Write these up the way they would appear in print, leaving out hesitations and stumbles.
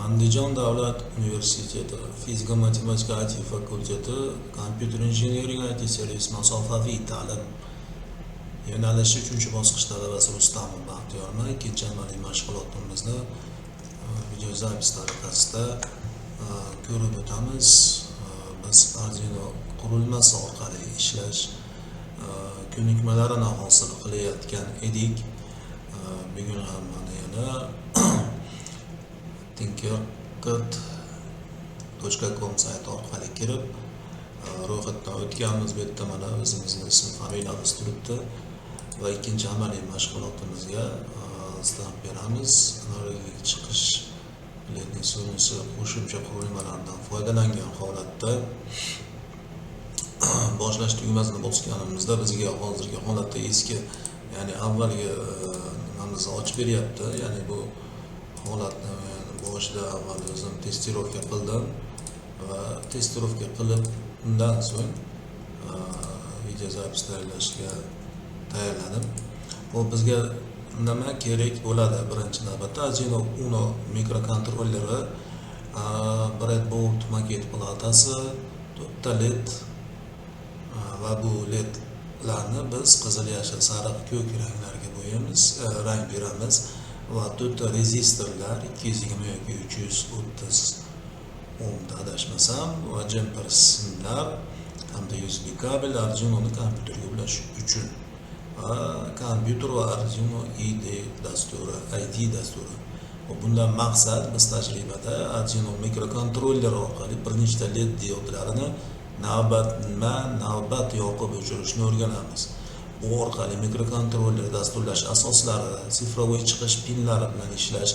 Andijon davlat universiteti fizika-matematika IT fakulteti kompyuter injeneriya IT servis masofaviy ta'lim yo'nalishi 3-bosqich talabasi Rustamov Baxtiyorman. Ikkinchi amaliy mashg'ulotimizni videozapis tariqasida ko'rib o'tamiz. Biz Arduino qurilmasi orqali ishlash ko'nikmalarini hosil qilayotgan edik. Bugun ham mana yana tinkercad.com sayti orqali kirib ro'yxatdan o'tganmiz. Bu yerda mana o'zimizning ism familiyamiz turibdi va ikkinchi amaliy mashg'ulotimizga start beramiz. Nariga chiqish biletning so'nisi qo'shimcha qurilmalardan foydalangan holatda boshlash tugmasini bosganimizda bizga hozirgi holatda eski, ya'ni avvalgi nimamizni ochib beryapti. Ya'ni bu holatni boshida avval o'zim testirovka qildim va testirovka qilib undan so'ng videozapis tayyorlashga tayyorladim. Bu bizga nima kerak bo'ladi? Birinchi navbatda Arduino Uno mikrokontrolleri, breadboard maket platasi, 4 ta LED va bu ledlarni biz qizil, yashil, sariq, ko'k ranglarga bo'yaymiz, rang beramiz va 4 ta rezistorlar 220 yoki 330 ohmda adashmasam va jemper simlar hamda USB kabel Arduino'ni kompyuterga ulash uchun va kompyuter va Arduino IDE dasturi. Bundan maqsad biz tajribada Arduino mikrokontroller orqali bir nechta LED diodlarini navbat yoqib o'chirishni o'rganamiz. Bu orqali mikrokontroller dasturlash asoslari, sifrovoy chiqish pinlari bilan ishlash,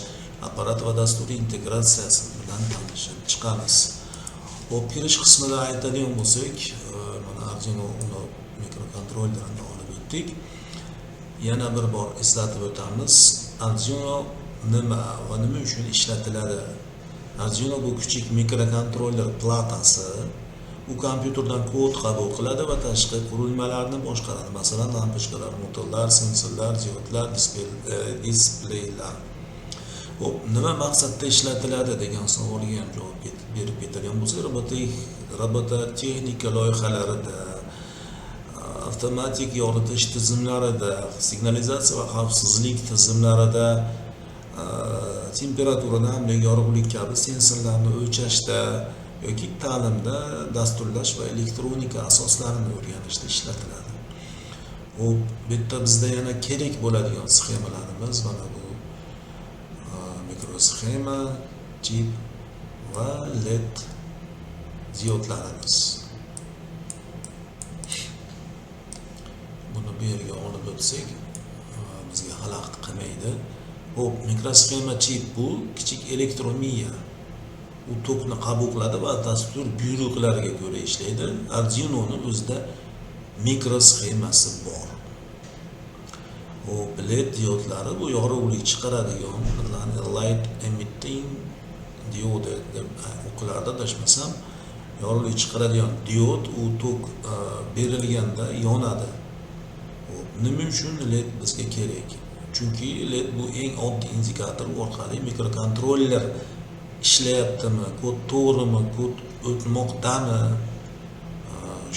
apparat va dastur integratsiyasi bilan tanishib chiqamiz. Hop, kirish qismida aytadigan bo'lsak, mana Arduino Uno mikrokontrollerini olib o'tdik. Yana bir bor eslatib o'tamiz. Arduino nima va nima uchun ishlatiladi? Arduino bu kichik mikrokontroller platasi. U kompyuterdan kod qabul qiladi va tashqi qurilmalarni boshqaradi. Masalan, lampochkalar, motorlar, sensorlar, diodlar, displeylar. Hop, nima maqsadda ishlatiladi degan savolga ham javob berib ketadigan bo'lsak, robototexnika loyihalarida, avtomatik yoritish tizimlarida, signalizatsiya va xavfsizlik tizimlarida, temperatura, namlik, yorug'lik kabi sensorlarni o'lchashda yoki ta'limda dasturlash va elektronika asoslarini o'rganishda ishlatiladi. Bu yerda bizda yana kerak bo'ladigan sxemalarimiz mana bu mikrosxema, chip va LED diodlarimiz. Buni bu yerga olib o'tsak bizga xalaqit qilmaydi. Bu mikrosxema, chip bu kichik elektromiya. U tokni qabul qiladi va dastur buyruqlariga ko'ra ishlaydi. Arduino'ning o'zida mikrosxemasi bor. Bu LED diodlari bu yorug'lik chiqaradigan light emitting diode deb o'qilarda adashmasam, yorug'lik chiqaradigan diod u tok berilganda yonadi. Nima uchun LED bizga kerak? Chunki LED bu eng oddiy indikator orqali mikrokontroller ishlayaptimi, kod to'g'rimi, kod o'tmoqdami,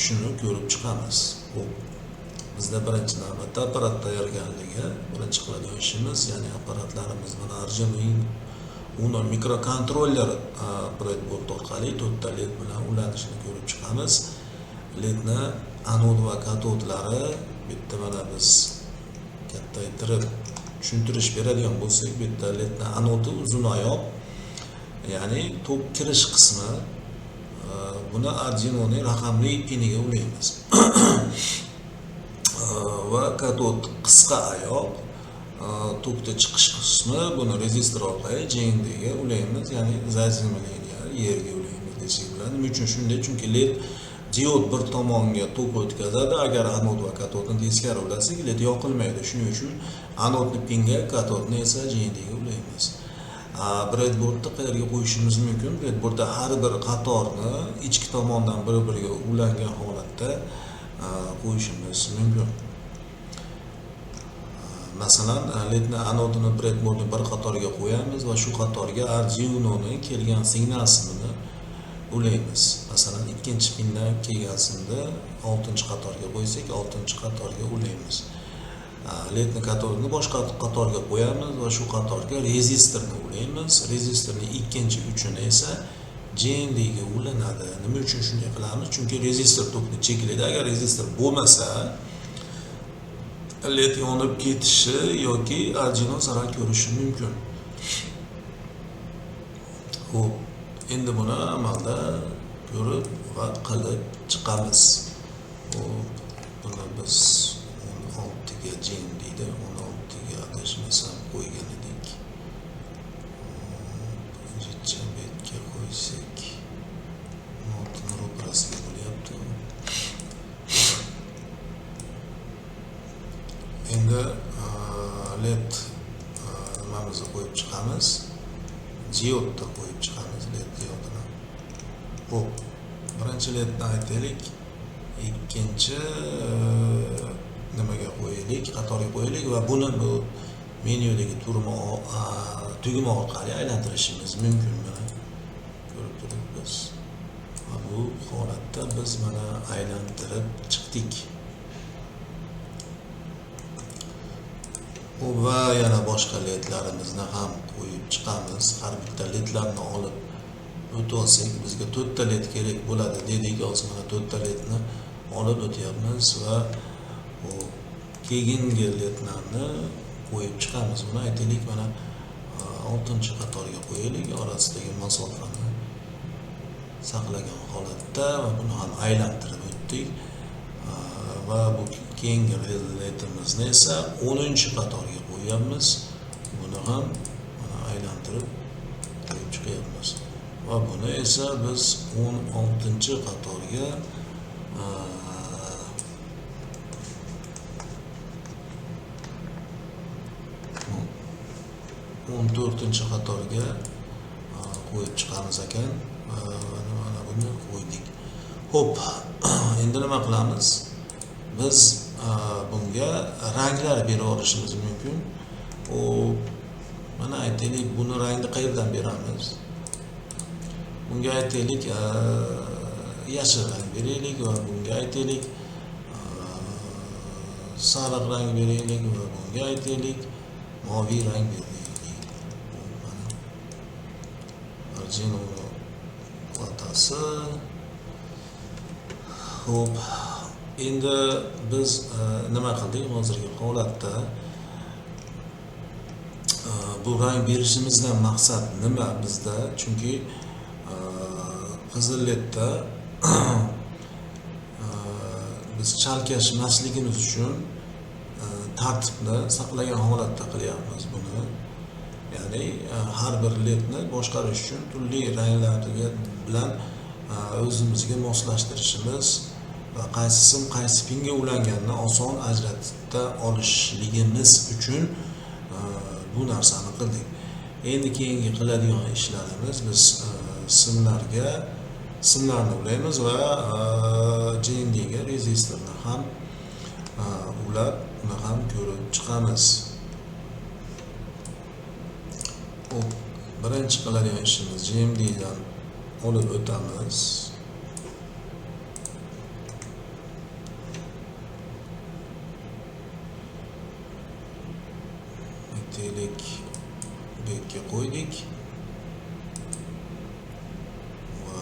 shuni ko'rib chiqamiz. Bizda birinchi navbatda apparat tayyorgarligi birinchi qiladigan ishimiz, ya'ni apparatlarimiz mana Arduino Uno mikrokontroller breadboard orqali 4 ta LED bilan ulanishini ko'rib chiqamiz. LEDni anod va katodlari bitta mana biz kattaytirib tushuntirish beradigan bo'lsak, bitta LEDni anodi uzun oyoq, ya'ni tok kirish qismi, buni Arduino'ning raqamli piniga ulaymiz. Va katod qisqa oyoq, tokda chiqish qismi, buni rezistor orqali JNDga ulaymiz, ya'ni zazimaliga yerga ulaymiz desak bo'ladi. Nima uchun shunday? Chunki LED diod bir tomonga tok o'tkazadi. Agar anod va katodni teskari ulasak, LED yoqilmaydi. Shuning uchun anodni pinga, katodni esa JNDga ulaymiz. Breadboardni qayerga qo'yishimiz mumkin? Breadboardda har bir qatorni ichki tomondan bir-biriga ulangan holatda qo'yishimiz mumkin. Masalan, ledni anodini, predmodni bir qatorga qo'yamiz va shu qatorga Arduino'ning kelgan signal simini ulaymiz. Masalan, ikkinchi pindan kelgansimda 6-qatorga qo'ysak, 6-qatorga ulaymiz. Ledni katodigini boshqa qatorga qo'yamiz va shu qatorga rezistorni ulaymiz. Rezistorning ikkinchi uchini esa JNDga ulanadi. Nima uchun shunday qilamiz? Chunki rezistor tokni cheklaydi. Agar rezistor bo'lmasa, led yonib ketishi yoki Arduino zarar ko'rishi mumkin. Xo'p, endi buni amalda ko'rib va qilib chiqamiz. Buni biz 16ga JNDda 16ga adashmasam qo'ygan edik. Birinchi betga qo'ysak, notni ro'parasiga bo'lyapti. Endi led nimamizni qo'yib chiqamiz. Diodni qo'yib chiqamiz led diodini. Xo'p, birinchi ledni aytaylik, ikkinchi nimaga qo'yaylik, qatorga qo'yaylik va buni bu menyudagi tugma orqali aylantirishimiz mumkin. Mana ko'rib turibmiz. Va bu holatda biz mana aylantirib chiqdik. Va yana boshqa ledlarimizni ham qo'yib chiqamiz. Har bitta ledlarni olib o'tib olsak, bizga 4 ta led kerak bo'ladi dedik. Hozir mana 4 ta ledni olib o'tyapmiz va keyingi ledlarni qo'yib chiqamiz. Buni aytaylik, mana 6-qatorga qo'yaylik, orasidagi masofani saqlagan holatda va buni ham aylantirib o'tdik. Va bu keyingi ledimizni esa 10-qatorga qo'yamiz. Buni ham mana aylantirib qo'yib chiqyapmiz. Va buni esa biz 16-qatorga 14-qatorga qo'yib chiqamiz ekan. Mana buni qo'ydik. Xo'p, endi nima qilamiz? Biz bunga ranglar berib olishimiz mumkin. Mana aytaylik, buni rangni qayerdan beramiz? Bunga aytaylik, yashil rang beraylik va bunga aytaylik, sariq rang beraylik va bunga aytaylik, moviy rang beraylik. Arduino platasi. Xo'p, endi biz nima qildik? Hozirgi holatda bu rang berishimizdan maqsad nima bizda? Chunki qizil ledda biz chalkashmasligimiz uchun tartibni saqlagan holatda qilyapmiz buni. Ya'ni har bir ledni boshqarish uchun turli ranglarga bilan o'zimizga moslashtirishimiz va qaysi sim qaysi pinga ulanganini oson ajratib olishligimiz uchun bu narsani qildik. Endi keyingi qiladigan ishlarimiz biz simlarni ulaymiz va JNDga rezistorni ham ulab, uni ham ko'rib chiqamiz. Birinchi qiladigan ishimiz JNDdan olib o'tamiz. Aytaylik, bekka qo'ydik va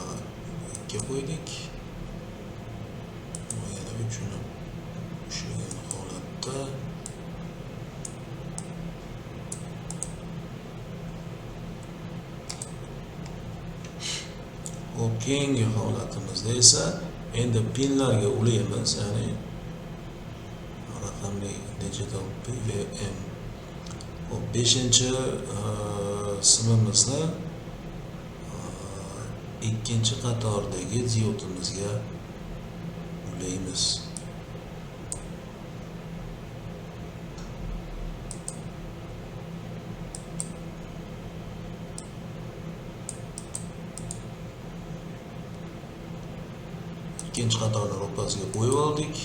ikki qo'ydik va yana uchini ushlagan holatda keyingi holatimizda esa endi pinlarga ulaymiz, ya'ni raqamli digital PWM. 5-simimizni 2-qatordagi diodimizga ulaymiz. Ikkinchi qatorni ro'pasiga qo'yib oldik.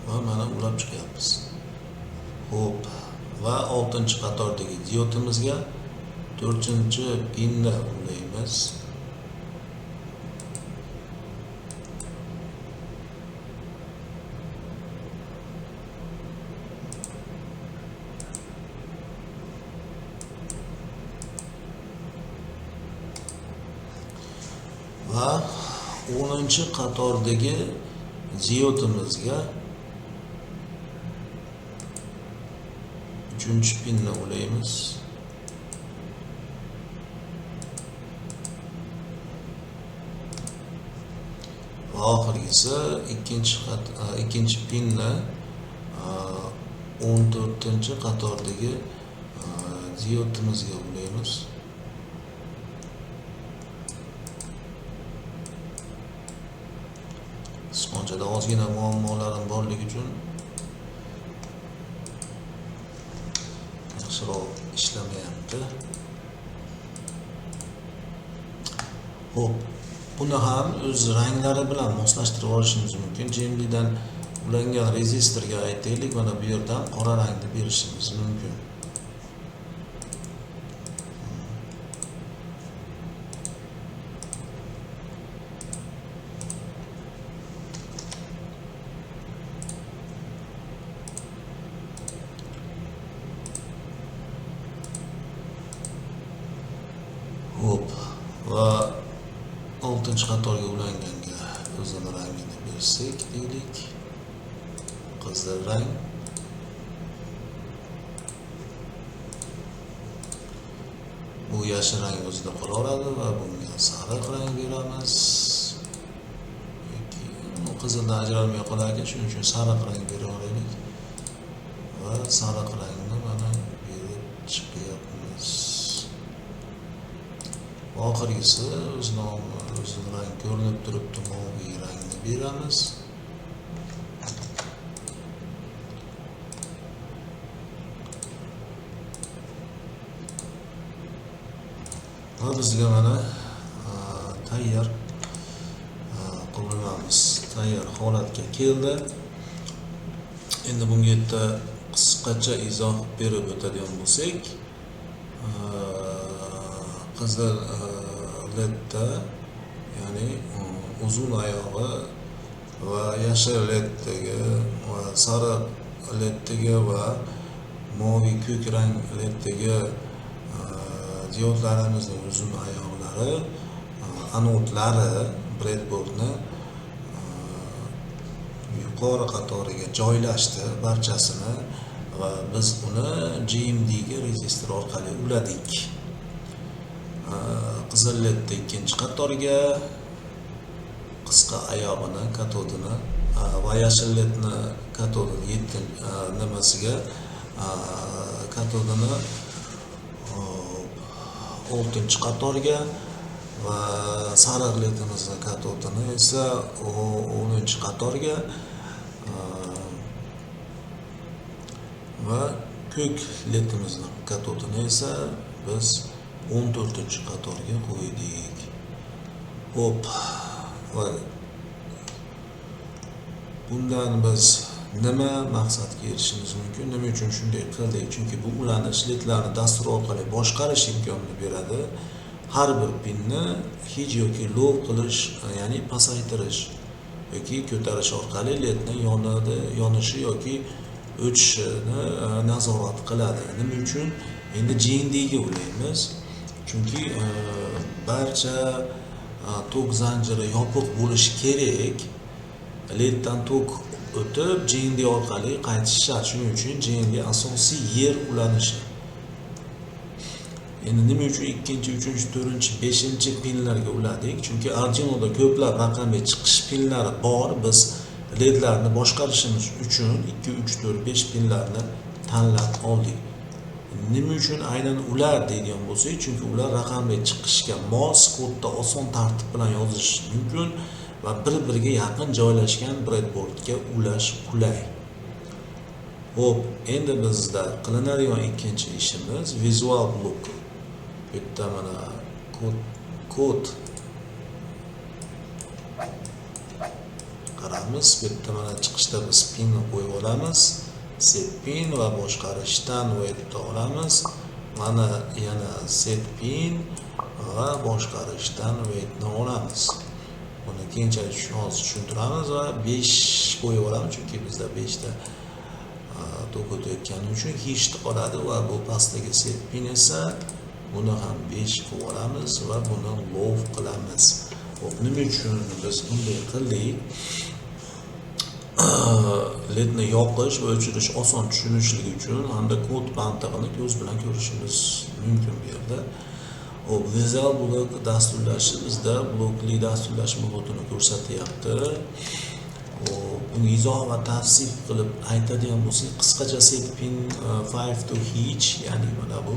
va mana ulab chiqyapmiz. Xo'p, va 6-qatordagi diodimizga 4-pinni ulaymiz. Va 10-qatordagi diodimizga 3-pinni ulaymiz. Va oxirgisi 2-pinni 14-qatordagi diodimizga ulaymiz. Sichqonchada ozgina muammolarim borligi uchun yaxshiroq ishlamayapti. Xo'p, buni ham o'z ranglari bilan moslashtirib olishimiz mumkin. JMDdan ulangan rezistorga aytaylik, mana bu yerdan qora rangni berishimiz mumkin. Hop, va 6-qatorga ulanganga o'zini rangini bersak deylik. Qizil rang. Bu yashil rang o'zida qolaveradi va bunga sariq rang beramiz. Qizildan ajralmay qolar ekan, shuning uchun sariq rang beraveraylik. Va sariq rangni mana berib chiqyapmiz. Oxirgisi o'zini rang ko'rinib turibdi, moviy rangni beramiz. Va bizga mana tayyor qurilmamiz tayyor holatga keldi. Endi bunga yerda qisqacha izoh berib o'tadigan bo'lsak, qizil ledda, ya'ni uzun oyog'i va yashil leddagi va sariq leddagi va moviy ko'k rang leddagi diodlarimizning uzun oyoqlari, anodlari breadboardni yuqori qatoriga joylashdi barchasini va biz uni JMDga rezistor orqali uladik. Qizil ledni 2-qatorga, qisqa oyog'ini, katodini va yashil ledni katodini 7-nimasiga, katodini 6-qatorga va sariq ledimizni katodini esa 10-qatorga va ko'k ledimizni katodini esa biz 14-qatorga qo'ydik. Hop, va bundan biz nima maqsadga erishishimiz mumkin? Nima uchun shunday qildik? Chunki bu ulanish ledlarni dastur orqali boshqarish imkonini beradi. Har bir pinni hech yoki low qilish, ya'ni pasaytirish yoki ko'tarish orqali ledni yonishi yoki o'chishini nazorat qiladi. Nima uchun? Endi JMDga ulaymiz. Chunki barcha tok zanjiri yopiq bo'lishi kerak. Leddan tok o'tib JMD orqali qaytishi shart. Shuning uchun JMD asosiy yer ulanishi. Endi nima uchun 2-chi, 3-chi, 4-chi, 5-chi pinlarga uladik? Chunki Arduinoda ko'plab raqamli chiqish pinlari bor. Biz ledlarni boshqarishimiz uchun 2, 3, 4, 5 pinlarni tanlab oldik. Nima uchun aynan ular deydigan bo'lsak, chunki ular raqamli chiqishga mos, kodda oson tartib bilan yozish mumkin va bir-biriga yaqin joylashgan breadboardga ulash qulay. Hop, endi bizda qilinadigan ikkinchi ishimiz visual block. Bu yerda mana kod qarab chiqaramiz. Bu yerda mana chiqishda biz pinni qo'yib olamiz. Set pin va boshqarishdan waytni olamiz. Mana yana set pin va boshqarishdan waytni olamiz. Buni keyinchalik tushuntiramiz va 5 qo'yib olamiz, chunki bizda 5 ta to'k o'tayotgani uchun hishni qoladi va bu pastdagi set pin esa buni ham 5 qilib olamiz va buni low qilamiz. Hop, nima uchun biz bunday qildik? ledni yoqish va o'chirish oson tushunishligi uchun hamda kod mantig'ini ko'z bilan ko'rishimiz mumkin bu yerda. Hop, Visual blok dasturlashi bizda blokli dasturlash blokini ko'rsatyapti. Uni izoh va tavsif qilib aytadigan bo'lsak, qisqacha set pin 5 to each, ya'ni mana bu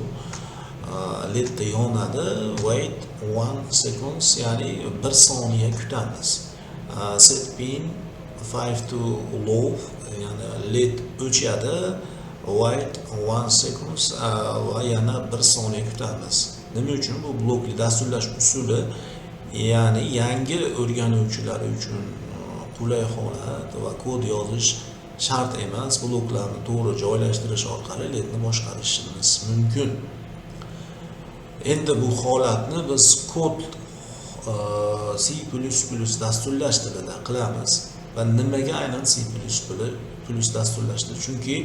ledda yonadi, wait 1 seconds, ya'ni 1 soniya kutamiz. Set pin 5 to low, ya'ni led o'chadi, wait 1 seconds va yana 1 soniya kutamiz. Nima uchun? Bu blokli dasturlash usuli, ya'ni yangi o'rganuvchilar uchun qulay holat va kod yozish shart emas, bloklarni to'g'ri joylashtirish orqali ledni boshqarishimiz mumkin. Endi bu holatni biz kod C++ dasturlash tilida qilamiz. Va nimaga aynan C++ dasturlashdi? Chunki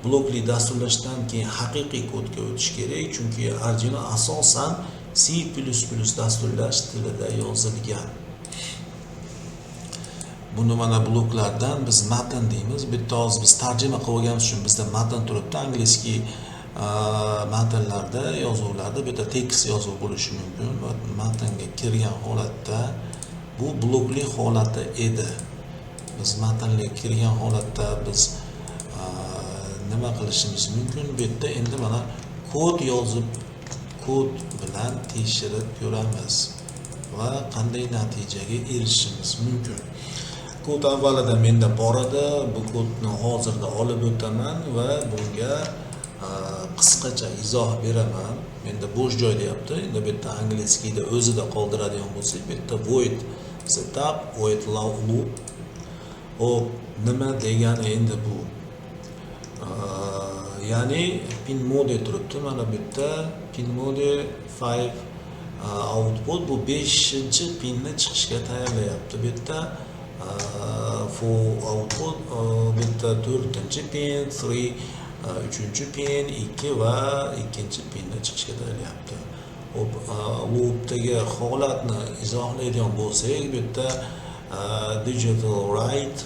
blokli dasturlashdan keyin haqiqiy kodga o'tish kerak, chunki Arduino asosan C++ dasturlash tilida yozilgan. Buni mana bloklardan biz matn deymiz. Bitta hozir biz tarjima qilib olganimiz uchun bizda matn turibdi. Inglizki matnlarda, yozuvlarda bitta tekst yozuv bo'lishi mumkin. Va matnga kirgan holatda bu blokli holati edi. Biz matnga kirgan holatda biz nima qilishimiz mumkin? Bu yerda endi mana kod yozib, kod bilan tekshirib ko'ramiz va qanday natijaga erishishimiz mumkin. Kod avvalida menda bor edi, bu kodni hozirda olib o'taman va bunga qisqacha izoh beraman. Menda bo'sh joy deyapti. Endi bu yerda inglizkida o'zida qoldiradigan bo'lsak, bu yerda void setup, void loop. Hop, nima degani endi bu? Ya'ni pin mode turibdi. Mana bu yerda pin mode 5 output, bu 5-pinni chiqishga tayyorlayapti. Bu yerda for output, bu yerda 4-pin, 3 3-pin, 2 va 2-pinni chiqishga tayyorlayapti. Hop, loopdagi holatni izohlaydigan bo'lsak, bu yerda digital write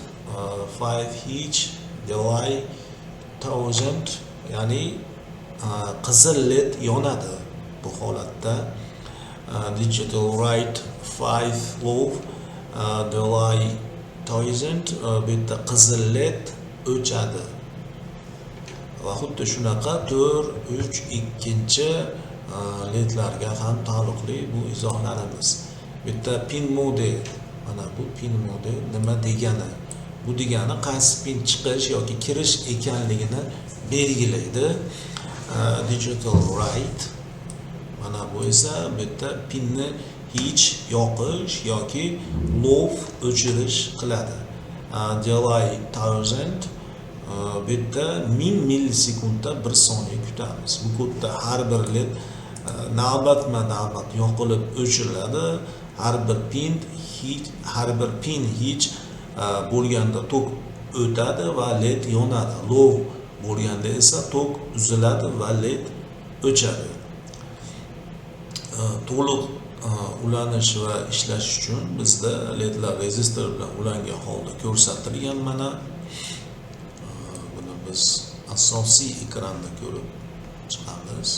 5 each delay 1000, ya'ni qizil led yonadi bu holatda. Digital write 5 low delay 1000, bu yerda qizil led o'chadi. Va xuddi shunaqa 4, 3, 2 ledlarga ham taalluqli bu izohlarimiz. Bu yerda pin mode, mana bu pin mode nima degani? Bu degani qaysi pin chiqish yoki kirish ekanligini belgilaydi. Digital write, mana bu esa bu yerda pinni hech yoqish yoki low o'chirish qiladi. Delay 1000, bu yerda 1000 millisekundda 1 soniya kutamiz. Bu kodda har bir led navbatma-navbat yoqilib o'chiriladi. Har bir pin hech bo'lganda tok o'tadi va led yonadi. Low bo'lganda esa tok uziladi va led o'chadi. To'liq ulanish va ishlash uchun bizda ledlar rezistor bilan ulangan holda ko'rsatilgan. Mana buni biz asosiy ekranda ko'rib chiqamiz.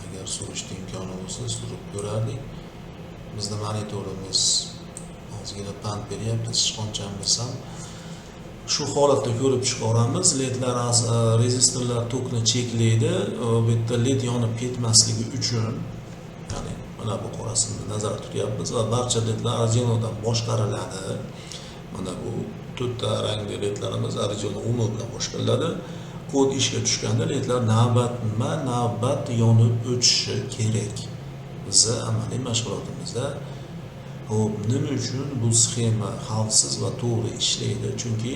Agar surishga imkoni bo'lsa surib ko'rardik. Bizda monitorimiz ozgina pand beryapti, sichqonchamiz ham shu holatda ko'rib chiqaramiz. Ledlar rezistorlar tokni cheklaydi. Bu yerda led yonib ketmasligi uchun, ya'ni mana bu qorasini nazarda tutyapmiz va barcha ledlar Arduinodan boshqariladi. Mana bu 4 ta rangli ledlarimiz Arduino Uno bilan boshqariladi. Kod ishga tushganda ledlar navbatma-navbat yonib o'tishi kerak. bizni amaliy mashg'ulotimizda. Hop, nima uchun bu sxema xavfsiz va to'g'ri ishlaydi? Chunki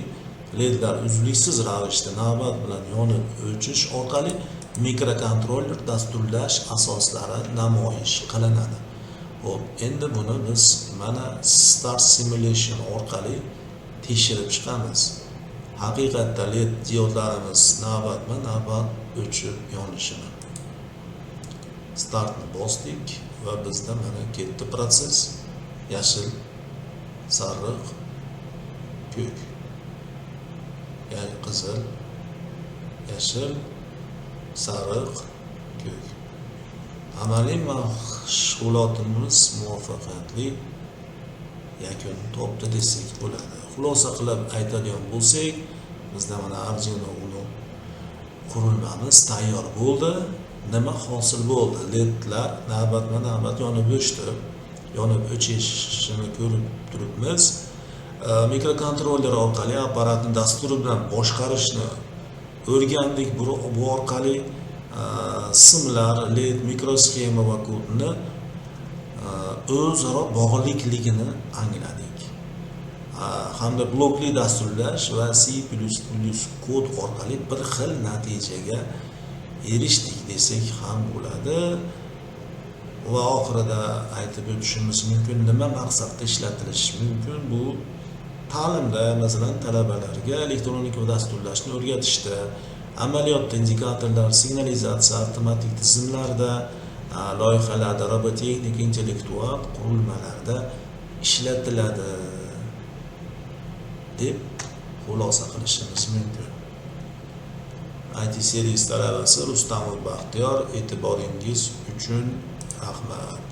ledlar uzluksiz ravishda navbat bilan yonib o'chish orqali mikrokontroller dasturlash asoslari namoyish qilinadi. Hop, endi buni biz mana Start Simulation orqali tekshirib chiqamiz. Haqiqatda led diodlarimiz navbatma-navbat o'chib yonishini. Startni bosdik va bizda mana ketdi proses. Yashil, sariq, ko'k. Ya'ni qizil, yashil, sariq, ko'k. Amaliy mashg'ulotimiz muvaffaqiyatli yakun topdi desak bo'ladi. Xulosa qilib aytadigan bo'lsak, bizda mana Arduino Uno qurilmamiz tayyor bo'ldi. Nima hosil bo'ldi? Ledlar navbatma-navbat yonib o'chdi. Yonib o'chishini ko'rib turibmiz. Mikrokontroller orqali apparatni dasturi bilan boshqarishni o'rgandik. Bu orqali simlar, led, mikrosxema va kodni o'zaro bog'liqligini angladik. Hamda blokli dasturlash va C++ kod orqali bir xil natijaga erishdik desak ham bo'ladi. Va oxirida aytib o'tishimiz mumkin, nima maqsadda ishlatilishi mumkin? Bu ta'limda, masalan, talabalarga elektronika va dasturlashni o'rgatishda, amaliyotda indikatorlar, signalizatsiya, avtomatik tizimlarda, loyihalarda, robotexnik, intellektual qurilmalarda ishlatiladi deb xulosa qilishimiz mumkin. IT servis talabasi Rustamov Baxtiyor, e'tiboringiz uchun rahmat.